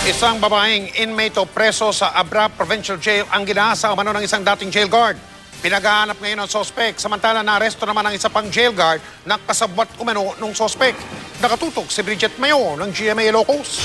Isang babaeng inmate o preso sa Abra Provincial Jail ang ginasa umano ng isang dating jail guard. Pinaghahanap ngayon ang sospek, samantala na-aresto naman ang isa pang jail guard na kasabwat umano ng sospek. Nakatutok si Bridget Mayo ng GMA Ilocos.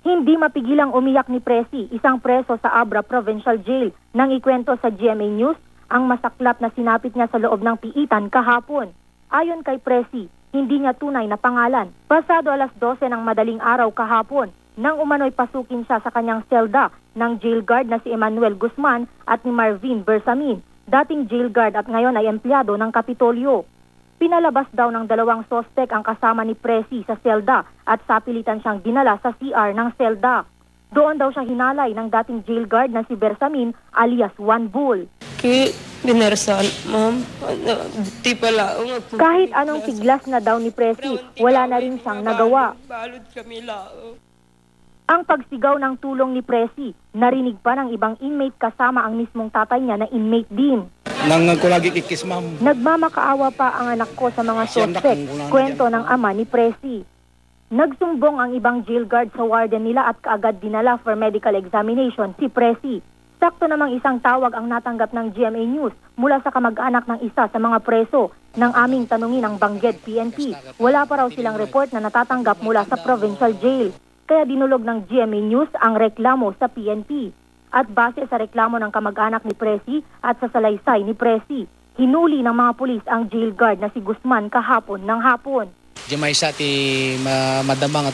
Hindi mapigilang umiyak ni Presi, isang preso sa Abra Provincial Jail, nang ikwento sa GMA News ang masaklap na sinapit niya sa loob ng piitan kahapon. Ayon kay Presi, hindi niya tunay na pangalan. Pasado alas 12 ng madaling araw kahapon, nang umano'y pasukin siya sa kanyang selda ng jail guard na si Emmanuel Guzman at ni Marvin Bersamin, dating jail guard at ngayon ay empleyado ng Kapitolyo. Pinalabas daw ng dalawang sospek ang kasama ni Presi sa selda at sapilitan siyang dinala sa CR ng selda. Doon daw siya hinalay ng dating jail guard na si Bersamin alias One Bull. Binarasal, ma'am. Di pala. Kahit anong tiglas na daw ni Presi, wala na rin siyang nagawa. Balod kami lao. Ang pagsigaw ng tulong ni Presi, narinig pa ng ibang inmate kasama ang mismong tatay niya na inmate din. Nang ko lagi kikis, ma'am. Nagmamakaawa pa ang anak ko sa mga sospek, kwento ng ama ni Presi. Nagsumbong ang ibang jail guard sa warden nila at kaagad dinala for medical examination si Presi. Sakto namang isang tawag ang natanggap ng GMA News mula sa kamag-anak ng isa sa mga preso. Nang aming tanungin ang Bangged PNP, wala pa raw silang report na natatanggap mula sa provincial jail. Kaya dinulog ng GMA News ang reklamo sa PNP. At base sa reklamo ng kamag-anak ni Presi at sa salaysay ni Presi, hinuli ng mga pulis ang jail guard na si Guzman kahapon ng hapon.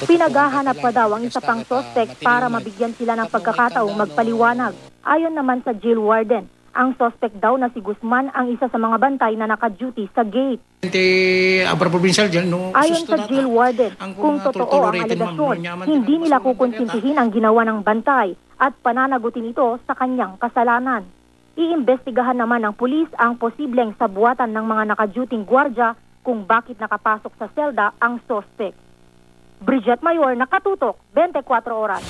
Pinaghahanap pa daw ang isa pang suspect para mabigyan sila ng pagkakataong magpaliwanag. Ayon naman sa jail warden, ang suspect daw na si Guzman ang isa sa mga bantay na naka-duty sa gate. Ayon sa jail warden, kung totoo ang aligasyon, hindi nila kukonsintihin ang ginawa ng bantay at pananagutin ito sa kanyang kasalanan. Iimbestigahan naman ng pulis ang posibleng sabuatan ng mga naka-duty gwardya kung bakit nakapasok sa selda ang suspect. Bridget Mayor, Nakatutok, 24 Oras.